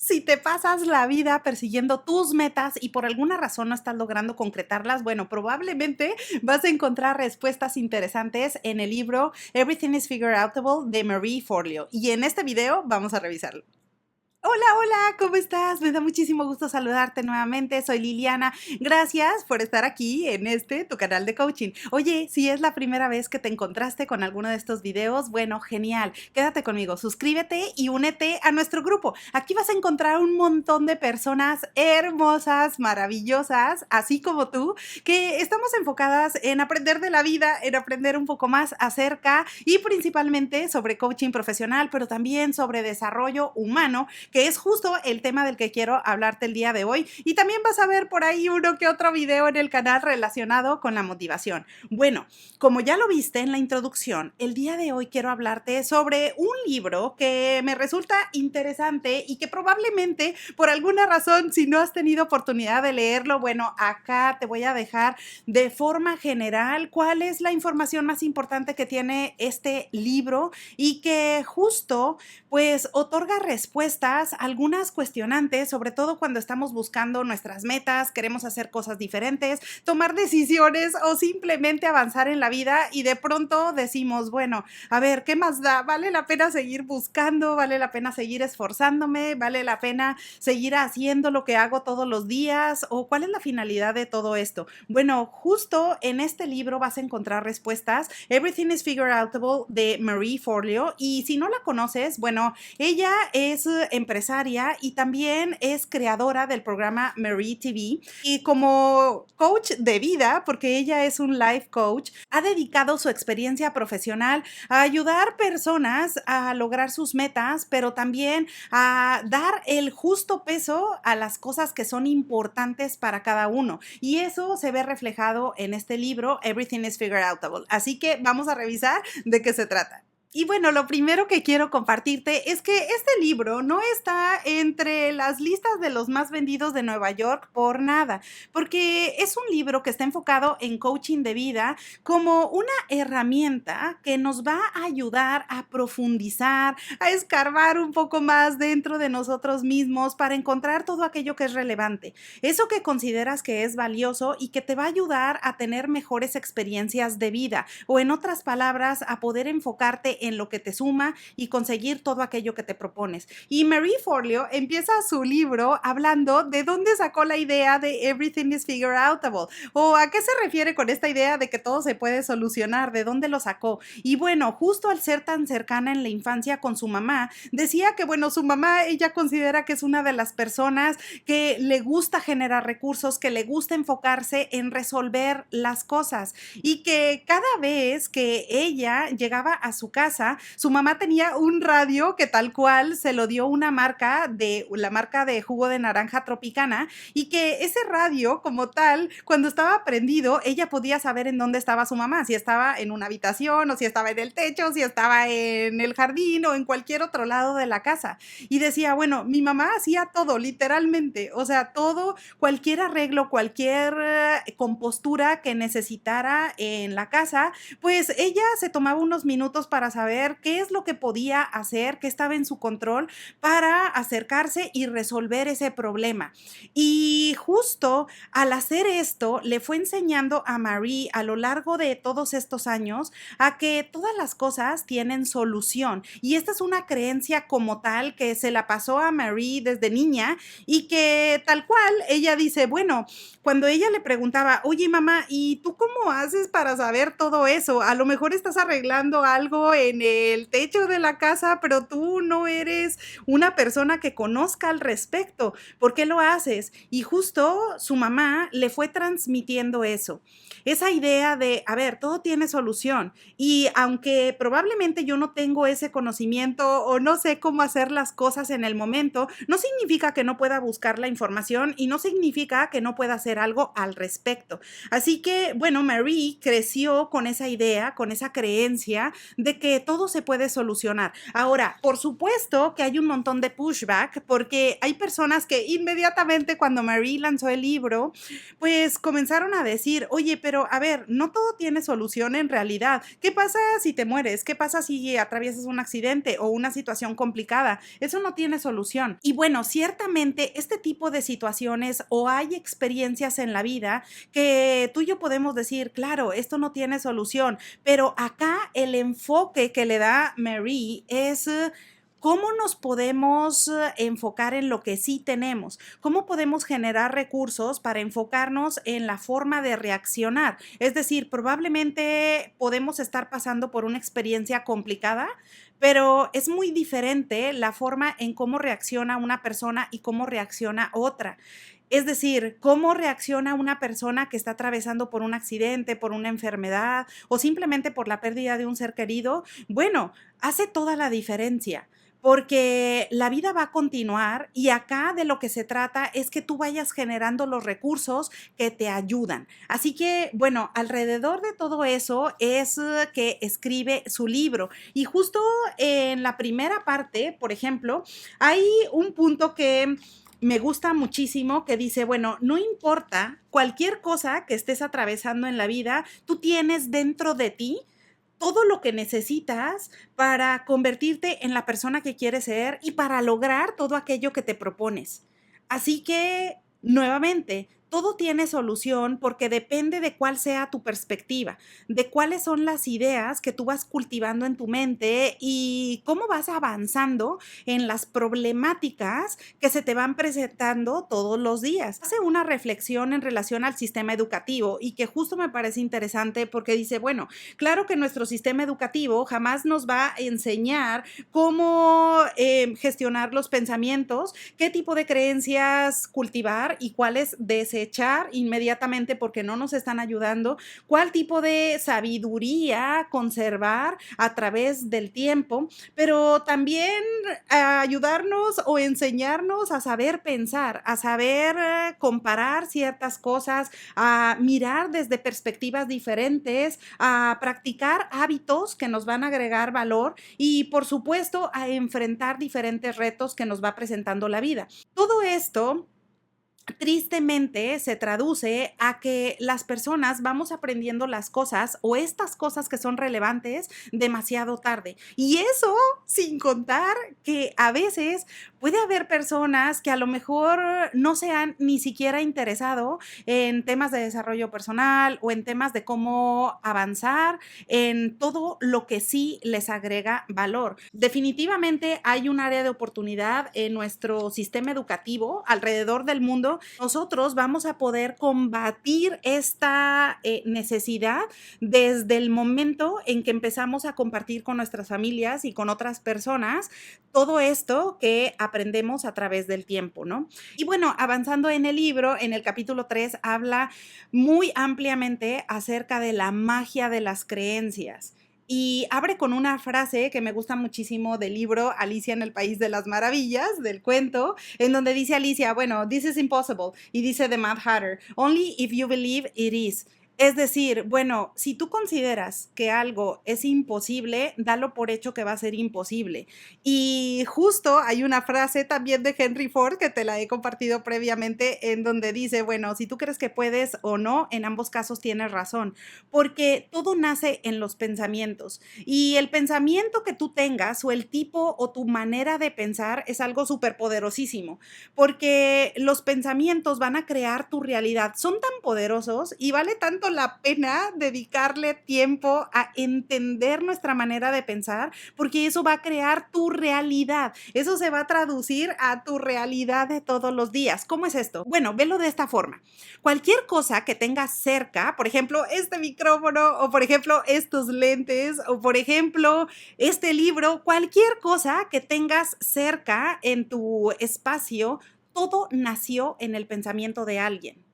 Si te pasas la vida persiguiendo tus metas y por alguna razón no estás logrando concretarlas, bueno, probablemente vas a encontrar respuestas interesantes en el libro Everything is Figure Outable de Marie Forleo. Y en este video vamos a revisarlo. Hola, hola, ¿cómo estás? Me da muchísimo gusto saludarte nuevamente. Soy Liliana. Gracias por estar aquí en tu canal de coaching. Oye, si es la primera vez que te encontraste con alguno de estos videos, bueno, genial. Quédate conmigo, suscríbete y únete a nuestro grupo. Aquí vas a encontrar un montón de personas hermosas, maravillosas, así como tú, que estamos enfocadas en aprender de la vida, en aprender un poco más acerca y principalmente sobre coaching profesional, pero también sobre desarrollo humano, que es justo el tema del que quiero hablarte el día de hoy. Y también vas a ver por ahí uno que otro video en el canal relacionado con la motivación. Bueno, como ya lo viste en la introducción, el día de hoy quiero hablarte sobre un libro que me resulta interesante y que probablemente por alguna razón, si no has tenido oportunidad de leerlo, bueno, acá te voy a dejar de forma general cuál es la información más importante que tiene este libro y que justo pues otorga respuestas, algunas cuestionantes, sobre todo cuando estamos buscando nuestras metas, queremos hacer cosas diferentes, tomar decisiones o simplemente avanzar en la vida y de pronto decimos, bueno, a ver, ¿qué más da? ¿Vale la pena seguir buscando? ¿Vale la pena seguir esforzándome? ¿Vale la pena seguir haciendo lo que hago todos los días? ¿O cuál es la finalidad de todo esto? Bueno, justo en este libro vas a encontrar respuestas. Everything is Figure Outable de Marie Forleo, y si no la conoces, bueno, ella es empresaria y también es creadora del programa Marie TV, y como coach de vida, porque ella es un life coach, ha dedicado su experiencia profesional a ayudar personas a lograr sus metas, pero también a dar el justo peso a las cosas que son importantes para cada uno. Y eso se ve reflejado en este libro, Everything is Figure Outable. Así que vamos a revisar de qué se trata. Y bueno, lo primero que quiero compartirte es que este libro no está entre las listas de los más vendidos de Nueva York por nada, porque es un libro que está enfocado en coaching de vida como una herramienta que nos va a ayudar a profundizar, a escarbar un poco más dentro de nosotros mismos para encontrar todo aquello que es relevante, eso que consideras que es valioso y que te va a ayudar a tener mejores experiencias de vida, o en otras palabras, a poder enfocarte en lo que te suma y conseguir todo aquello que te propones. Y Marie Forleo empieza su libro hablando de dónde sacó la idea de Everything is Figure Outable, o a qué se refiere con esta idea de que todo se puede solucionar, de dónde lo sacó. Y bueno, justo al ser tan cercana en la infancia con su mamá, decía que bueno, su mamá, ella considera que es una de las personas que le gusta generar recursos, que le gusta enfocarse en resolver las cosas, y que cada vez que ella llegaba a su casa, su mamá tenía un radio que tal cual se lo dio una marca de la marca de jugo de naranja Tropicana, y que ese radio como tal, cuando estaba prendido, ella podía saber en dónde estaba su mamá, si estaba en una habitación o si estaba en el techo, si estaba en el jardín o en cualquier otro lado de la casa. Y decía, bueno, mi mamá hacía todo, literalmente, o sea, todo, cualquier arreglo, cualquier compostura que necesitara en la casa, pues ella se tomaba unos minutos para saber qué es lo que podía hacer, qué estaba en su control para acercarse y resolver ese problema. Y justo al hacer esto, le fue enseñando a Marie a lo largo de todos estos años a que todas las cosas tienen solución. Y esta es una creencia como tal que se la pasó a Marie desde niña, y que tal cual ella dice, bueno, cuando ella le preguntaba, oye mamá, ¿y tú cómo haces para saber todo eso? A lo mejor estás arreglando algo en el techo de la casa, pero tú no eres una persona que conozca al respecto. ¿Por qué lo haces? Y justo su mamá le fue transmitiendo eso. Esa idea de, a ver, todo tiene solución. Y aunque probablemente yo no tengo ese conocimiento o no sé cómo hacer las cosas en el momento, no significa que no pueda buscar la información y no significa que no pueda hacer algo al respecto. Así que, bueno, Marie creció con esa idea, con esa creencia de que que todo se puede solucionar. Ahora, por supuesto que hay un montón de pushback porque hay personas que inmediatamente cuando Marie lanzó el libro, pues comenzaron a decir, oye, pero a ver, no todo tiene solución en realidad. ¿Qué pasa si te mueres? ¿Qué pasa si atraviesas un accidente o una situación complicada? Eso no tiene solución. Y bueno, ciertamente este tipo de situaciones o hay experiencias en la vida que tú y yo podemos decir, claro, esto no tiene solución, pero acá el enfoque que le da Marie es cómo nos podemos enfocar en lo que sí tenemos, cómo podemos generar recursos para enfocarnos en la forma de reaccionar. Es decir, probablemente podemos estar pasando por una experiencia complicada, pero es muy diferente la forma en cómo reacciona una persona y cómo reacciona otra. Es decir, cómo reacciona una persona que está atravesando por un accidente, por una enfermedad o simplemente por la pérdida de un ser querido. Bueno, hace toda la diferencia. Porque la vida va a continuar y acá de lo que se trata es que tú vayas generando los recursos que te ayudan. Así que, bueno, alrededor de todo eso es que escribe su libro. Y justo en la primera parte, por ejemplo, hay un punto que me gusta muchísimo que dice, bueno, no importa cualquier cosa que estés atravesando en la vida, tú tienes dentro de ti todo lo que necesitas para convertirte en la persona que quieres ser y para lograr todo aquello que te propones. Así que, nuevamente, todo tiene solución porque depende de cuál sea tu perspectiva, de cuáles son las ideas que tú vas cultivando en tu mente y cómo vas avanzando en las problemáticas que se te van presentando todos los días. Hace una reflexión en relación al sistema educativo y que justo me parece interesante porque dice, bueno, claro que nuestro sistema educativo jamás nos va a enseñar cómo gestionar los pensamientos, qué tipo de creencias cultivar y cuáles desechar inmediatamente porque no nos están ayudando, cuál tipo de sabiduría conservar a través del tiempo, pero también ayudarnos o enseñarnos a saber pensar, a saber comparar ciertas cosas, a mirar desde perspectivas diferentes, a practicar hábitos que nos van a agregar valor y, por supuesto, a enfrentar diferentes retos que nos va presentando la vida. Todo esto tristemente se traduce a que las personas vamos aprendiendo las cosas o estas cosas que son relevantes demasiado tarde. Y eso sin contar que a veces puede haber personas que a lo mejor no se han ni siquiera interesado en temas de desarrollo personal o en temas de cómo avanzar en todo lo que sí les agrega valor. Definitivamente hay un área de oportunidad en nuestro sistema educativo alrededor del mundo. Nosotros vamos a poder combatir esta necesidad desde el momento en que empezamos a compartir con nuestras familias y con otras personas todo esto que aprendemos a través del tiempo, ¿no? Y bueno, avanzando en el libro, en el capítulo 3 habla muy ampliamente acerca de la magia de las creencias. Y abre con una frase que me gusta muchísimo del libro Alicia en el País de las Maravillas, del cuento, en donde dice Alicia, bueno, this is impossible, y dice The Mad Hatter, only if you believe it is. Es decir, bueno, si tú consideras que algo es imposible, dalo por hecho que va a ser imposible. Y justo hay una frase también de Henry Ford que te la he compartido previamente en donde dice, bueno, si tú crees que puedes o no, en ambos casos tienes razón, porque todo nace en los pensamientos y el pensamiento que tú tengas o el tipo o tu manera de pensar es algo súper poderosísimo, porque los pensamientos van a crear tu realidad, son tan poderosos y vale tanto la pena dedicarle tiempo a entender nuestra manera de pensar, porque eso va a crear tu realidad. Eso se va a traducir a tu realidad de todos los días. ¿Cómo es esto? Bueno, velo de esta forma. Cualquier cosa que tengas cerca, por ejemplo, este micrófono, o por ejemplo, estos lentes, o por ejemplo, este libro, cualquier cosa que tengas cerca en tu espacio, todo nació en el pensamiento de alguien.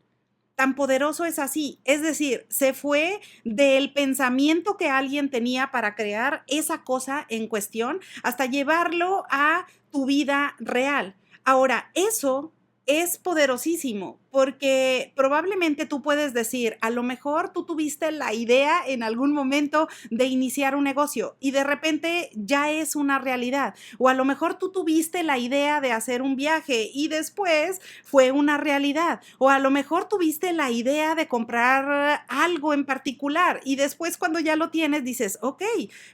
Tan poderoso es así, es decir, se fue del pensamiento que alguien tenía para crear esa cosa en cuestión hasta llevarlo a tu vida real. Ahora, eso es poderosísimo, porque probablemente tú puedes decir, a lo mejor tú tuviste la idea en algún momento de iniciar un negocio y de repente ya es una realidad, o a lo mejor tú tuviste la idea de hacer un viaje y después fue una realidad, o a lo mejor tuviste la idea de comprar algo en particular y después cuando ya lo tienes dices, ok,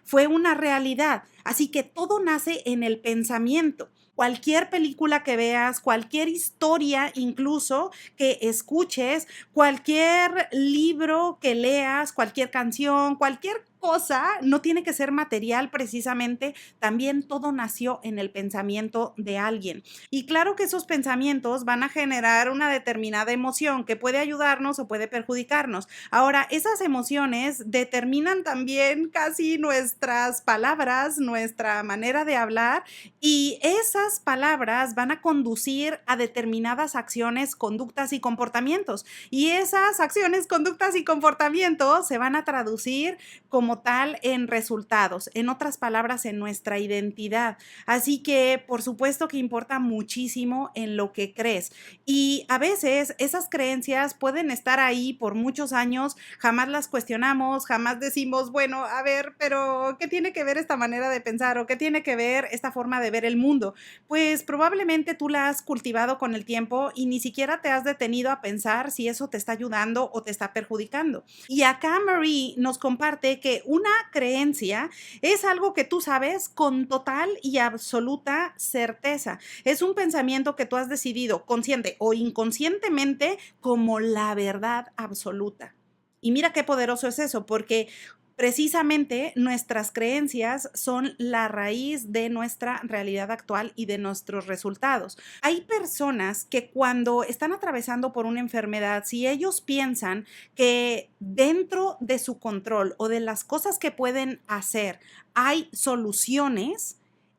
fue una realidad. Así que todo nace en el pensamiento. Cualquier película que veas, cualquier historia incluso que escuches, cualquier libro que leas, cualquier canción, cualquier cosa, no tiene que ser material precisamente, también todo nació en el pensamiento de alguien. Y claro que esos pensamientos van a generar una determinada emoción que puede ayudarnos o puede perjudicarnos. Ahora, esas emociones determinan también casi nuestras palabras, nuestra manera de hablar y esas palabras van a conducir a determinadas acciones, conductas y comportamientos. Y esas acciones, conductas y comportamientos se van a traducir como tal en resultados, en otras palabras, en nuestra identidad. Así que, por supuesto que importa muchísimo en lo que crees. Y a veces esas creencias pueden estar ahí por muchos años, jamás las cuestionamos, jamás decimos, bueno, a ver, pero ¿qué tiene que ver esta manera de pensar o qué tiene que ver esta forma de ver el mundo? Pues probablemente tú la has cultivado con el tiempo y ni siquiera te has detenido a pensar si eso te está ayudando o te está perjudicando. Y acá Marie nos comparte que una creencia es algo que tú sabes con total y absoluta certeza. Es un pensamiento que tú has decidido consciente o inconscientemente como la verdad absoluta. Y mira qué poderoso es eso, porque precisamente nuestras creencias son la raíz de nuestra realidad actual y de nuestros resultados. Hay personas que cuando están atravesando por una enfermedad, si ellos piensan que dentro de su control o de las cosas que pueden hacer hay soluciones,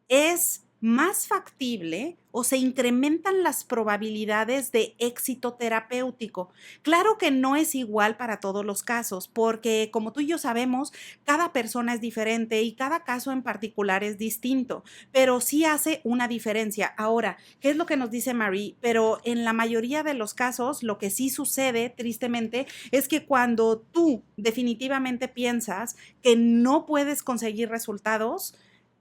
es más factible o se incrementan las probabilidades de éxito terapéutico. Claro que no es igual para todos los casos, porque como tú y yo sabemos, cada persona es diferente y cada caso en particular es distinto, pero sí hace una diferencia. Ahora, ¿qué es lo que nos dice Marie? Pero en la mayoría de los casos, lo que sí sucede, tristemente, es que cuando tú definitivamente piensas que no puedes conseguir resultados,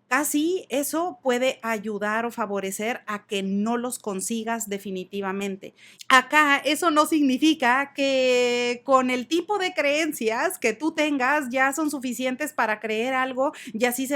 casi eso puede ayudar o favorecer a que no los consigas definitivamente. Acá eso no significa que con el tipo de creencias que tú tengas ya son suficientes para creer algo y así,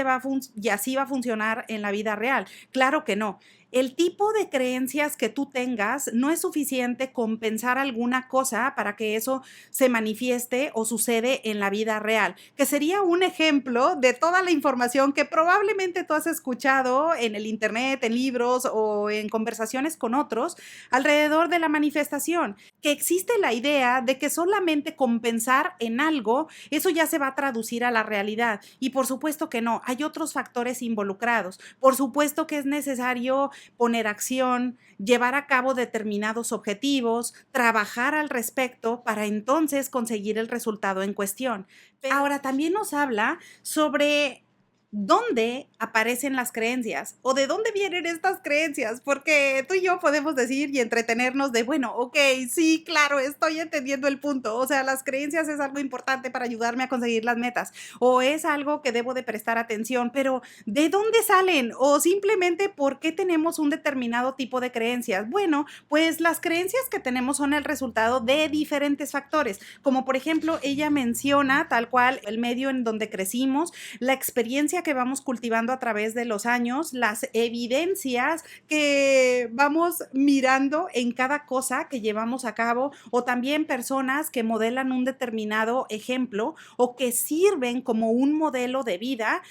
y así va a funcionar en la vida real. Claro que no. El tipo de creencias que tú tengas no es suficiente con pensar alguna cosa para que eso se manifieste o sucede en la vida real, que sería un ejemplo de toda la información que probablemente tú has escuchado en el internet, en libros o en conversaciones con otros alrededor de la manifestación, que existe la idea de que solamente con pensar en algo, eso ya se va a traducir a la realidad. Y por supuesto que no, hay otros factores involucrados. Por supuesto que es necesario poner acción, llevar a cabo determinados objetivos, trabajar al respecto para entonces conseguir el resultado en cuestión. Ahora también nos habla sobre dónde aparecen las creencias o de dónde vienen estas creencias, porque tú y yo podemos decir y entretenernos de, bueno, ok, sí, claro, estoy entendiendo el punto, o sea, las creencias es algo importante para ayudarme a conseguir las metas o es algo que debo de prestar atención, pero ¿de dónde salen? O simplemente, ¿por qué tenemos un determinado tipo de creencias? Bueno, pues las creencias que tenemos son el resultado de diferentes factores, como por ejemplo, ella menciona tal cual el medio en donde crecimos, la experiencia que vamos cultivando a través de los años, las evidencias que vamos mirando en cada cosa que llevamos a cabo o también personas que modelan un determinado ejemplo o que sirven como un modelo de vida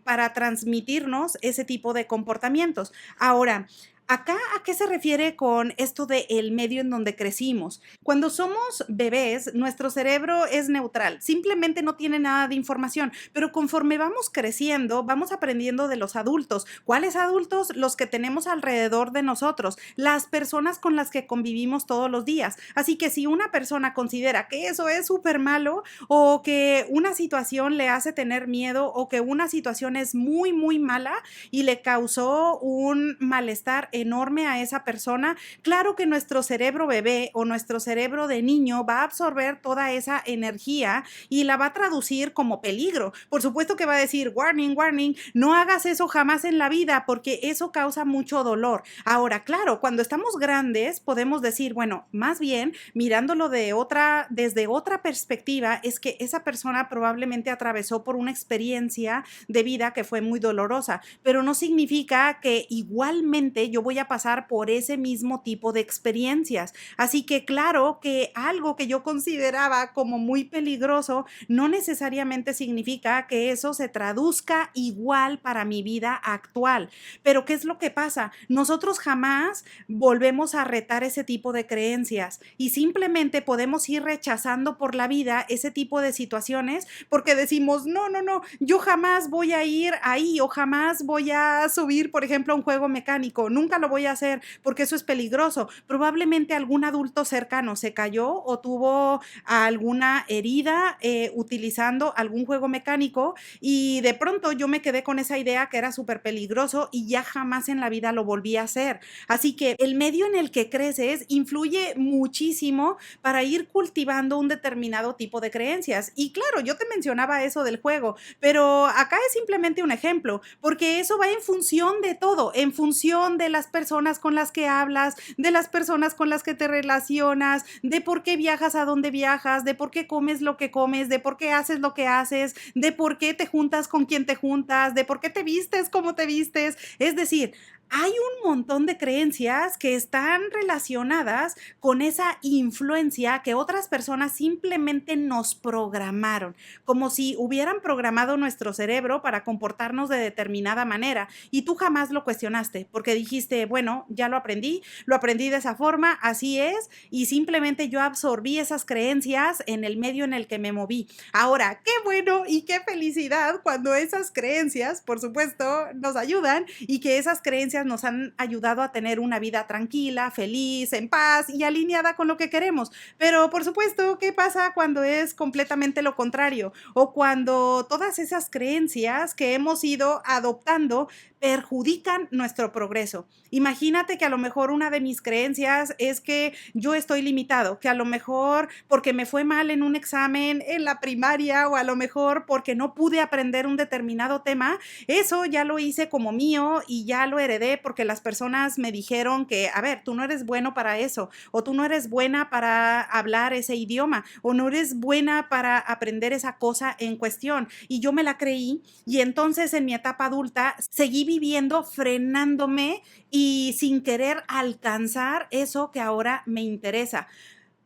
para transmitirnos ese tipo de comportamientos. Ahora, acá, ¿a qué se refiere con esto de el medio en donde crecimos? Cuando somos bebés, nuestro cerebro es neutral, simplemente no tiene nada de información, pero conforme vamos creciendo, vamos aprendiendo de los adultos. ¿Cuáles adultos? Los que tenemos alrededor de nosotros, las personas con las que convivimos todos los días. Así que si una persona considera que eso es súper malo o que una situación le hace tener miedo o que una situación es muy, muy mala y le causó un malestar enorme a esa persona, claro que nuestro cerebro bebé o nuestro cerebro de niño va a absorber toda esa energía y la va a traducir como peligro. Por supuesto que va a decir, warning, warning, no hagas eso jamás en la vida porque eso causa mucho dolor. Ahora, claro, cuando estamos grandes podemos decir, bueno, más bien mirándolo desde otra perspectiva, es que esa persona probablemente atravesó por una experiencia de vida que fue muy dolorosa, pero no significa que igualmente yo voy a pasar por ese mismo tipo de experiencias. Así que claro que algo que yo consideraba como muy peligroso no necesariamente significa que eso se traduzca igual para mi vida actual. Pero ¿qué es lo que pasa? Nosotros jamás volvemos a retar ese tipo de creencias y simplemente podemos ir rechazando por la vida ese tipo de situaciones porque decimos, no, no, no, yo jamás voy a ir ahí o jamás voy a subir, por ejemplo, a un juego mecánico, nunca lo voy a hacer porque eso es peligroso. Probablemente algún adulto cercano se cayó o tuvo alguna herida utilizando algún juego mecánico y de pronto yo me quedé con esa idea que era súper peligroso y ya jamás en la vida lo volví a hacer. Así que el medio en el que creces influye muchísimo para ir cultivando un determinado tipo de creencias. Y claro, yo te mencionaba eso del juego, pero acá es simplemente un ejemplo, porque eso va en función de todo, en función de las personas con las que hablas, de las personas con las que te relacionas, de por qué viajas a dónde viajas, de por qué comes lo que comes, de por qué haces lo que haces, de por qué te juntas con quien te juntas, de por qué te vistes como te vistes. Es decir, hay un montón de creencias que están relacionadas con esa influencia que otras personas simplemente nos programaron, como si hubieran programado nuestro cerebro para comportarnos de determinada manera y tú jamás lo cuestionaste porque dijiste, bueno, ya lo aprendí de esa forma, así es, y simplemente yo absorbí esas creencias en el medio en el que me moví. Ahora, qué bueno y qué felicidad cuando esas creencias, por supuesto, nos ayudan y que esas creencias nos han ayudado a tener una vida tranquila, feliz, en paz y alineada con lo que queremos. Pero por supuesto, ¿qué pasa cuando es completamente lo contrario? O cuando todas esas creencias que hemos ido adoptando perjudican nuestro progreso. Imagínate que a lo mejor una de mis creencias es que yo estoy limitado, que a lo mejor porque me fue mal en un examen en la primaria o a lo mejor porque no pude aprender un determinado tema, eso ya lo hice como mío y ya lo heredé porque las personas me dijeron que, a ver, tú no eres bueno para eso, o tú no eres buena para hablar ese idioma, o no eres buena para aprender esa cosa en cuestión. Y yo me la creí y entonces en mi etapa adulta seguí viviendo frenándome y sin querer alcanzar eso que ahora me interesa.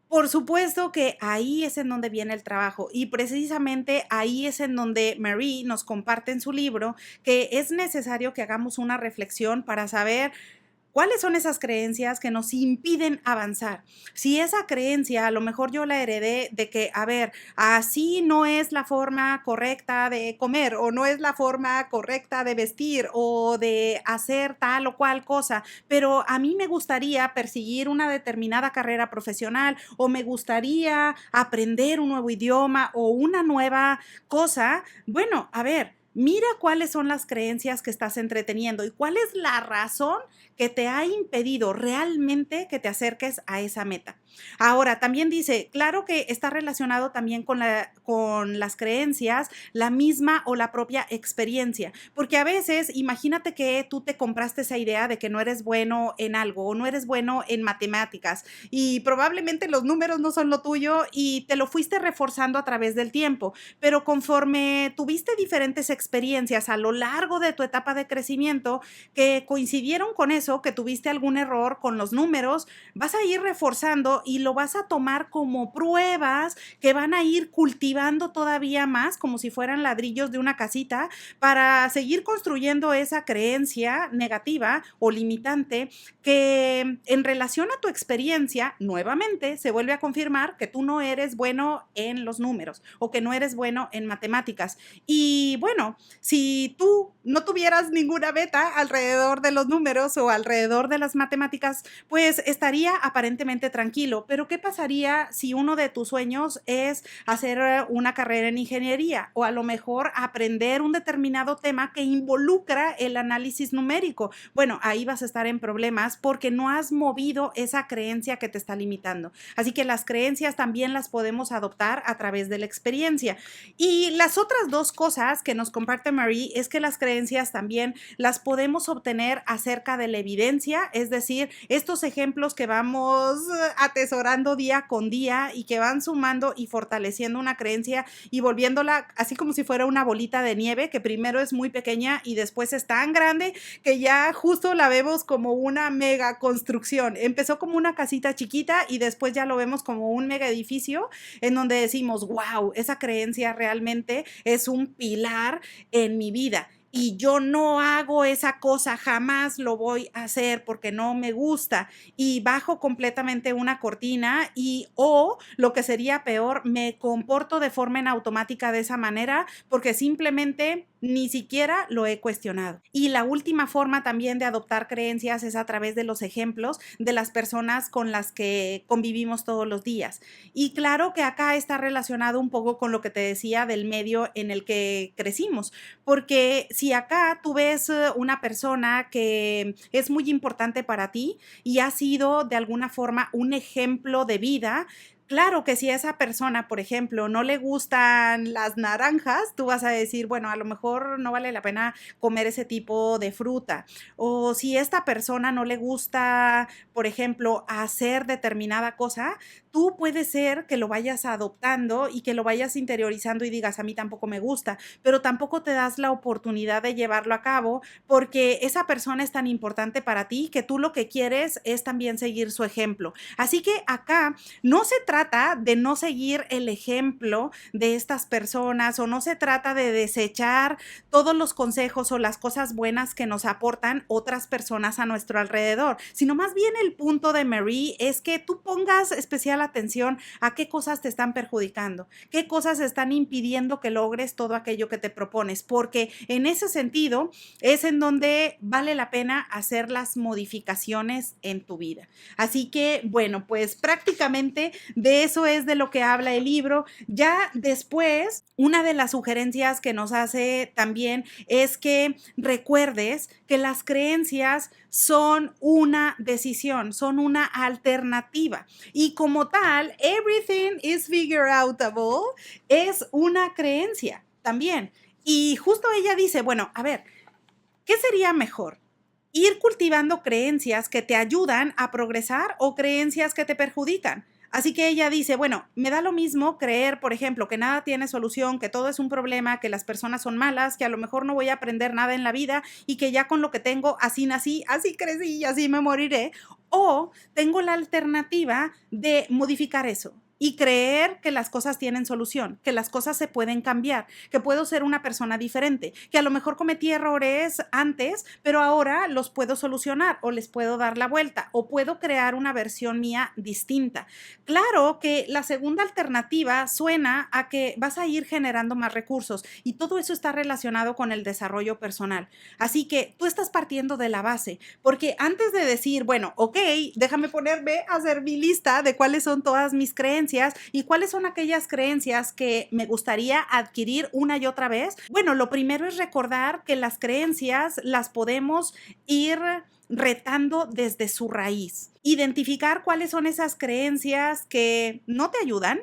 Por supuesto que ahí es en donde viene el trabajo y precisamente ahí es en donde Marie nos comparte en su libro que es necesario que hagamos una reflexión para saber ¿cuáles son esas creencias que nos impiden avanzar? Si esa creencia, a lo mejor yo la heredé de que, a ver, así no es la forma correcta de comer o no es la forma correcta de vestir o de hacer tal o cual cosa, pero a mí me gustaría perseguir una determinada carrera profesional o me gustaría aprender un nuevo idioma o una nueva cosa. Bueno, a ver. Mira cuáles son las creencias que estás entreteniendo y cuál es la razón que te ha impedido realmente que te acerques a esa meta. Ahora, también dice, claro que está relacionado también con las creencias, la misma o la propia experiencia, porque a veces imagínate que tú te compraste esa idea de que no eres bueno en algo o no eres bueno en matemáticas y probablemente los números no son lo tuyo y te lo fuiste reforzando a través del tiempo, pero conforme tuviste diferentes experiencias a lo largo de tu etapa de crecimiento que coincidieron con eso, que tuviste algún error con los números, vas a ir reforzando y lo vas a tomar como pruebas que van a ir cultivando todavía más, como si fueran ladrillos de una casita, para seguir construyendo esa creencia negativa o limitante que en relación a tu experiencia, nuevamente se vuelve a confirmar que tú no eres bueno en los números o que no eres bueno en matemáticas. Y bueno, si tú no tuvieras ninguna meta alrededor de los números o alrededor de las matemáticas, pues estaría aparentemente tranquilo. Pero ¿qué pasaría si uno de tus sueños es hacer una carrera en ingeniería o a lo mejor aprender un determinado tema que involucra el análisis numérico? Bueno, ahí vas a estar en problemas porque no has movido esa creencia que te está limitando. Así que las creencias también las podemos adoptar a través de la experiencia. Y las otras dos cosas que nos comparte Marie es que las creencias también las podemos obtener acerca de la evidencia, es decir, estos ejemplos que vamos atesorando día con día y que van sumando y fortaleciendo una creencia y volviéndola así como si fuera una bolita de nieve que primero es muy pequeña y después es tan grande que ya justo la vemos como una mega construcción. Empezó como una casita chiquita y después ya lo vemos como un mega edificio en donde decimos, wow, esa creencia realmente es un pilar en mi vida. Y yo no hago esa cosa, jamás lo voy a hacer porque no me gusta y bajo completamente una cortina y o lo que sería peor, me comporto de forma en automática de esa manera porque simplemente ni siquiera lo he cuestionado. Y la última forma también de adoptar creencias es a través de los ejemplos de las personas con las que convivimos todos los días. Y claro que acá está relacionado un poco con lo que te decía del medio en el que crecimos, porque si acá tú ves una persona que es muy importante para ti y ha sido de alguna forma un ejemplo de vida, claro que si a esa persona, por ejemplo, no le gustan las naranjas, tú vas a decir, bueno, a lo mejor no vale la pena comer ese tipo de fruta. O si a esta persona no le gusta, por ejemplo, hacer determinada cosa, tú puede ser que lo vayas adoptando y que lo vayas interiorizando y digas, a mí tampoco me gusta, pero tampoco te das la oportunidad de llevarlo a cabo porque esa persona es tan importante para ti que tú lo que quieres es también seguir su ejemplo. Así que acá no se trata de no seguir el ejemplo de estas personas o no se trata de desechar todos los consejos o las cosas buenas que nos aportan otras personas a nuestro alrededor, sino más bien el punto de Marie es que tú pongas especial atención a qué cosas te están perjudicando, qué cosas están impidiendo que logres todo aquello que te propones, porque en ese sentido es en donde vale la pena hacer las modificaciones en tu vida. Así que, bueno, pues prácticamente de eso es de lo que habla el libro. Ya después, una de las sugerencias que nos hace también es que recuerdes que las creencias son una decisión, son una alternativa. Y como tal, everything is figure outable es una creencia también. Y justo ella dice, bueno, a ver, ¿qué sería mejor? Ir cultivando creencias que te ayudan a progresar o creencias que te perjudican. Así que ella dice, bueno, me da lo mismo creer, por ejemplo, que nada tiene solución, que todo es un problema, que las personas son malas, que a lo mejor no voy a aprender nada en la vida y que ya con lo que tengo, así nací, así crecí y así me moriré. O tengo la alternativa de modificar eso y creer que las cosas tienen solución, que las cosas se pueden cambiar, que puedo ser una persona diferente, que a lo mejor cometí errores antes, pero ahora los puedo solucionar o les puedo dar la vuelta o puedo crear una versión mía distinta. Claro que la segunda alternativa suena a que vas a ir generando más recursos y todo eso está relacionado con el desarrollo personal. Así que tú estás partiendo de la base, porque antes de decir, bueno, ok, déjame ponerme a hacer mi lista de cuáles son todas mis creencias y cuáles son aquellas creencias que me gustaría adquirir una y otra vez. Bueno, lo primero es recordar que las creencias las podemos ir retando desde su raíz. Identificar cuáles son esas creencias que no te ayudan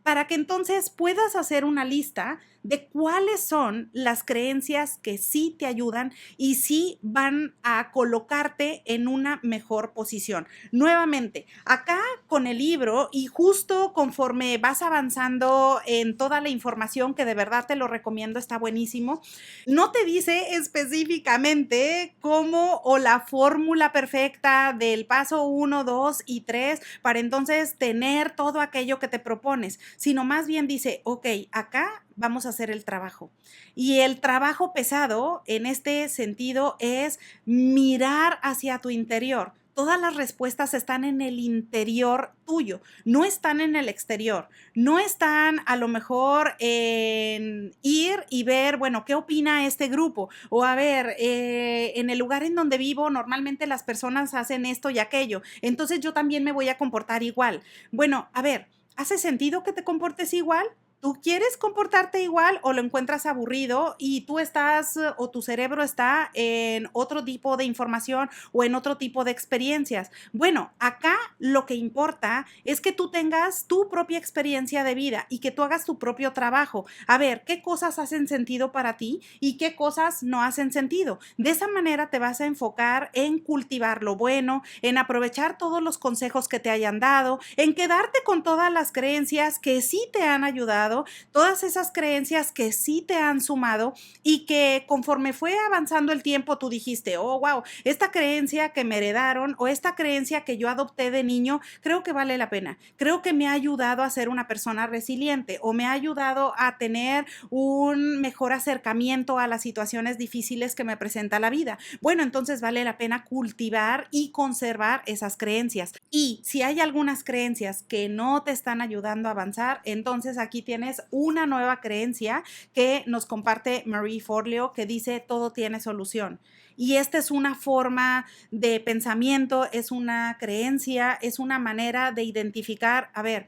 para que entonces puedas hacer una lista de cuáles son las creencias que sí te ayudan y sí van a colocarte en una mejor posición. Nuevamente, acá con el libro y justo conforme vas avanzando en toda la información, que de verdad te lo recomiendo, está buenísimo, no te dice específicamente cómo o la fórmula perfecta del paso 1, 2 y 3 para entonces tener todo aquello que te propones, sino más bien dice, ok, acá vamos a hacer el trabajo. Y el trabajo pesado en este sentido es mirar hacia tu interior. todas las respuestas están en el interior tuyo, no están en el exterior, no están a lo mejor en ir y ver, bueno, ¿qué opina este grupo? O a ver, en el lugar en donde vivo normalmente las personas hacen esto y aquello, entonces yo también me voy a comportar igual. Bueno, a ver, ¿hace sentido que te comportes igual? ¿Tú quieres comportarte igual o lo encuentras aburrido y tú estás o tu cerebro está en otro tipo de información o en otro tipo de experiencias? Bueno, acá lo que importa es que tú tengas tu propia experiencia de vida y que tú hagas tu propio trabajo. A ver, ¿qué cosas hacen sentido para ti y qué cosas no hacen sentido? De esa manera te vas a enfocar en cultivar lo bueno, en aprovechar todos los consejos que te hayan dado, en quedarte con todas las creencias que sí te han ayudado, todas esas creencias que sí te han sumado y que conforme fue avanzando el tiempo tú dijiste, oh, wow, esta creencia que me heredaron o esta creencia que yo adopté de niño, creo que vale la pena. Creo que me ha ayudado a ser una persona resiliente o me ha ayudado a tener un mejor acercamiento a las situaciones difíciles que me presenta la vida. Bueno, entonces vale la pena cultivar y conservar esas creencias. Y si hay algunas creencias que no te están ayudando a avanzar, entonces aquí tienes una nueva creencia que nos comparte Marie Forleo que dice todo tiene solución. Y esta es una forma de pensamiento, es una creencia, es una manera de identificar, a ver,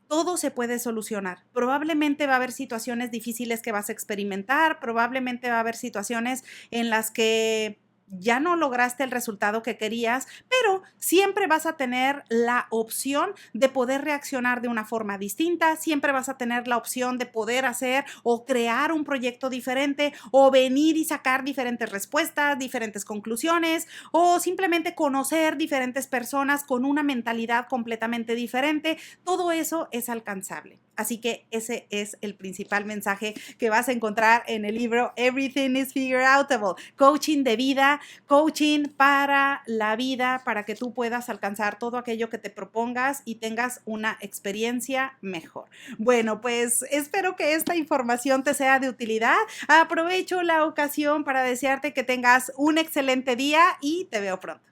todo se puede solucionar. Probablemente va a haber situaciones difíciles que vas a experimentar, probablemente va a haber situaciones en las que ya no lograste el resultado que querías, pero siempre vas a tener la opción de poder reaccionar de una forma distinta, siempre vas a tener la opción de poder hacer o crear un proyecto diferente o venir y sacar diferentes respuestas, diferentes conclusiones o simplemente conocer diferentes personas con una mentalidad completamente diferente. Todo eso es alcanzable. Así que ese es el principal mensaje que vas a encontrar en el libro Everything is Figure Outable, coaching de vida, coaching para la vida, para que tú puedas alcanzar todo aquello que te propongas y tengas una experiencia mejor. Bueno, pues espero que esta información te sea de utilidad. Aprovecho la ocasión para desearte que tengas un excelente día y te veo pronto.